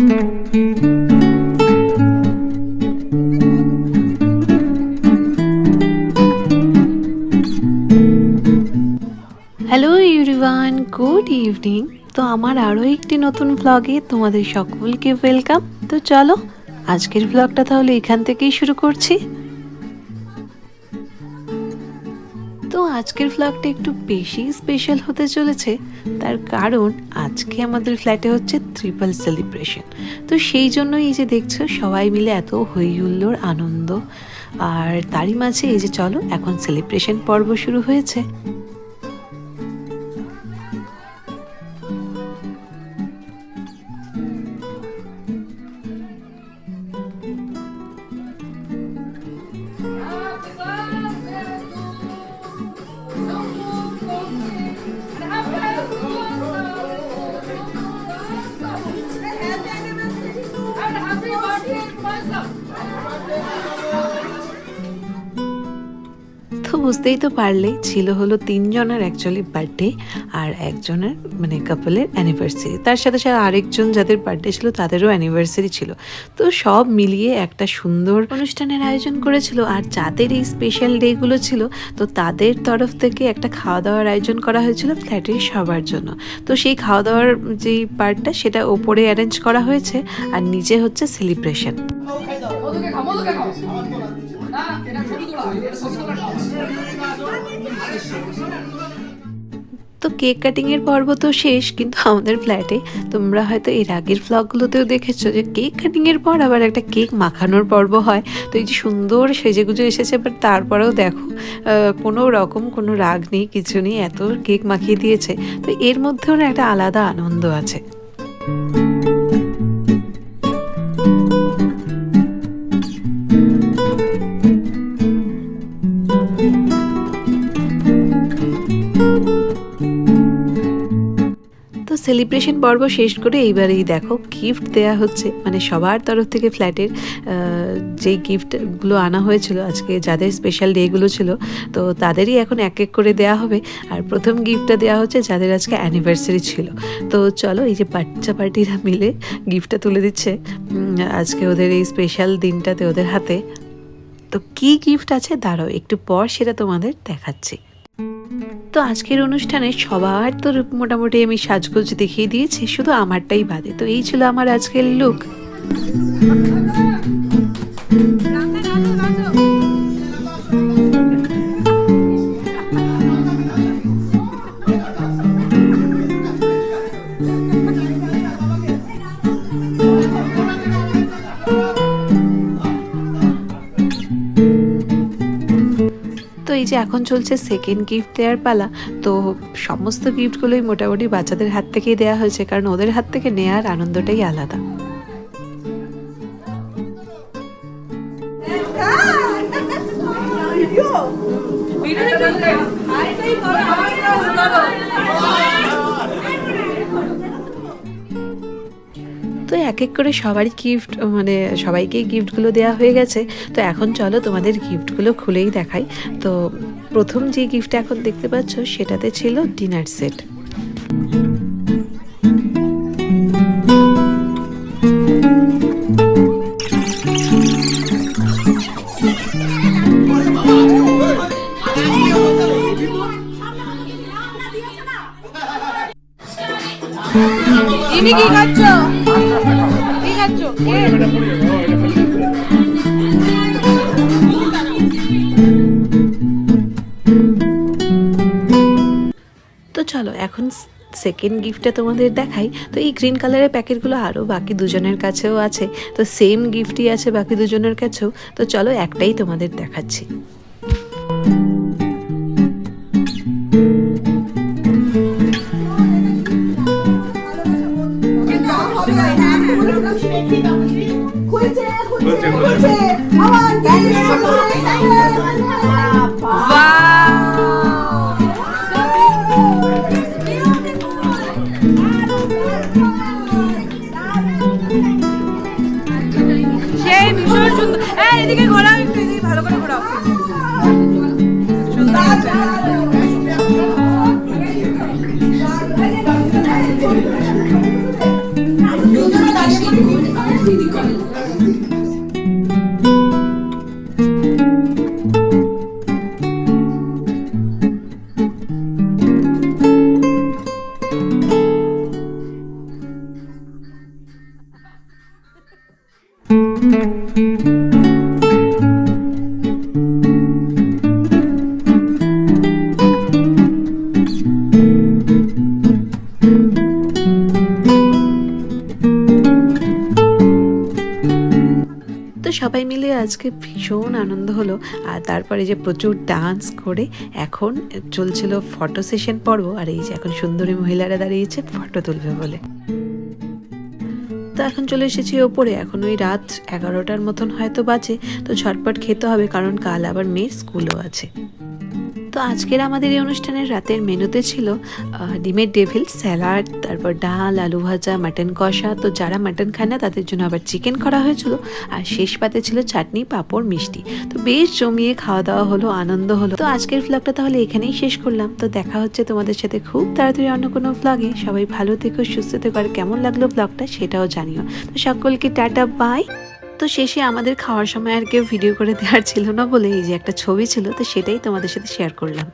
Hello everyone, good evening. তো আমার আরও একটি নতুন ব্লগে তোমাদের সকলকে ওয়েলকাম। তো চলো আজকের ব্লগটা তাহলে এখান থেকেই শুরু করছি। তো আজকের ব্লগটা একটু বেশি স্পেশাল হতে চলেছে, তার কারণ আজকে আমাদের ফ্ল্যাটে হচ্ছে ট্রিপল সেলিব্রেশন। তো সেই জন্য এই যে দেখছো সবাই মিলে এত হই হুল্লোড় আনন্দ, আর তারই মাঝে এই যে চলো এখন সেলিব্রেশন পর্ব শুরু হয়েছে। তো বুঝতেই তো পারলে ছিল হলো 3 জনের অ্যাকচুয়ালি বার্থডে, আর একজনের মানে কাপলের অ্যানিভার্সারি, তার সাথে সাথে আরেকজন যাদের বার্থডে ছিল তাদেরও অ্যানিভার্সারি ছিল। তো সব মিলিয়ে একটা সুন্দর অনুষ্ঠানের আয়োজন করেছিল। আর যাদের এই স্পেশাল ডেগুলো ছিল তো তাদের তরফ থেকে একটা খাওয়া দাওয়ার আয়োজন করা হয়েছিল ফ্ল্যাটের সবার জন্য। তো সেই খাওয়া দাওয়ার যেই পার্টটা সেটা ওপরে অ্যারেঞ্জ করা হয়েছে, আর নিচে হচ্ছে সেলিব্রেশন। তো কেক কাটিংয়ের পর্ব তো শেষ, কিন্তু আমাদের ফ্ল্যাটে তোমরা হয়তো এর আগের ব্লগগুলোতেও দেখেছো যে কেক কাটিংয়ের পর আবার একটা কেক মাখানোর পর্ব হয়। তো এই যে সুন্দর সেজেগুজে এসেছে, বাট তারপরেও দেখো কোনো রকম কোনো রাগ নেই, কিছু নেই, এত কেক মাখিয়ে দিয়েছে। তো এর মধ্যেও না একটা আলাদা আনন্দ আছে। তো সেলিব্রেশন পর্ব শেষ করে এইবারেই দেখো গিফট দেয়া হচ্ছে, মানে সবার তরফ থেকে ফ্ল্যাটের যেই গিফটগুলো আনা হয়েছিল আজকে যাদের স্পেশাল ডেগুলো ছিল তো তাদেরই এখন এক এক করে দেয়া হবে। আর প্রথম গিফটটা দেওয়া হচ্ছে যাদের আজকে অ্যানিভার্সারি ছিল। তো চলো এই যে বাচ্চা পার্টিরা মিলে গিফটটা তুলে দিচ্ছে আজকে ওদের এই স্পেশাল দিনটাতে ওদের হাতে। তো কি গিফট আছে দাঁড়াও একটু পর সেটা তোমাদের দেখাচ্ছি। তো আজকের অনুষ্ঠানে সবার তো মোটামুটি আমি সাজগোজ দেখিয়ে দিয়েছি, শুধু আমারটাই বাদে। তো এই ছিল আমার আজকের লুক। তো এই যে এখন চলছে সেকেন্ড গিফট দেওয়ার পালা। তো সমস্ত গিফটগুলোই মোটামুটি বাচ্চাদের হাত থেকেই দেওয়া হয়েছে, কারণ ওদের হাত থেকে নেওয়ার আনন্দটাই আলাদা। তো এক এক করে সবারই গিফট মানে সবাইকেই গিফটগুলো দেওয়া হয়ে গেছে। তো এখন চলো তোমাদের গিফটগুলো খুলেই দেখাই। তো প্রথম যে গিফটটা এখন দেখতে পাচ্ছ সেটাতে ছিল ডিনার সেট। ইনি কি খাচ্ছ? কি খাচ্ছ? তো চলো এখন সেকেন্ড গিফটটা তোমাদের দেখাই। তো এই গ্রিন কালারের প্যাকেটগুলো আরও বাকি দুজনের কাছেও আছে, তো সেম গিফটই আছে বাকি দুজনের কাছেও। তো চলো একটাই তোমাদের দেখাচ্ছি। সেই ভীষণ সুন্দর। এদিকে ঘোরাও, একটু এদিকে ভালো করে ঘোরাও। সুন্দর আছে। তো সবাই মিলে আজকে ভীষণ আনন্দ হলো। আর তারপরে যে প্রচুর ডান্স করে এখন চলছিল ফটো সেশন পর্ব। আর এই যে এখন সুন্দরী মহিলারা দাঁড়িয়েছে ফটো তুলবে বলে। তো এখন চলে এসেছি ওপরে, এখন ওই রাত 11টার মতন হয়তো বাজে। তো ঝটপট খেতে হবে কারণ কাল আবার মেয়ের স্কুলও আছে। তো আজকের আমাদের এই অনুষ্ঠানের রাতের মেনুতে ছিল ডিমের ডেভিল, স্যালাড, তারপর ডাল, আলু ভাজা, মাটন কষা। তো যারা মাটন খায় না তাদের জন্য আবার চিকেন করা হয়েছিল। আর শেষ পাতে ছিল চাটনি, পাঁপড়, মিষ্টি। তো বেশ জমিয়ে খাওয়া দাওয়া হলো, আনন্দ হলো। তো আজকের ভ্লগটা তাহলে এখানেই শেষ করলাম। তো দেখা হচ্ছে তোমাদের সাথে খুব তাড়াতাড়ি অন্য কোনো ভ্লগে। সবাই ভালো থেকো, সুস্থ থেকো। আর কেমন লাগলো ভ্লগটা সেটাও জানিও। তো সকলকে টাটা, বাই। তো শেষে আমাদের খাওয়ার সময় আর কেউ ভিডিও করে দেওয়ার ছিল না বলে এই যে একটা ছবি ছিল, তো সেটাই তোমাদের সাথে শেয়ার করলাম।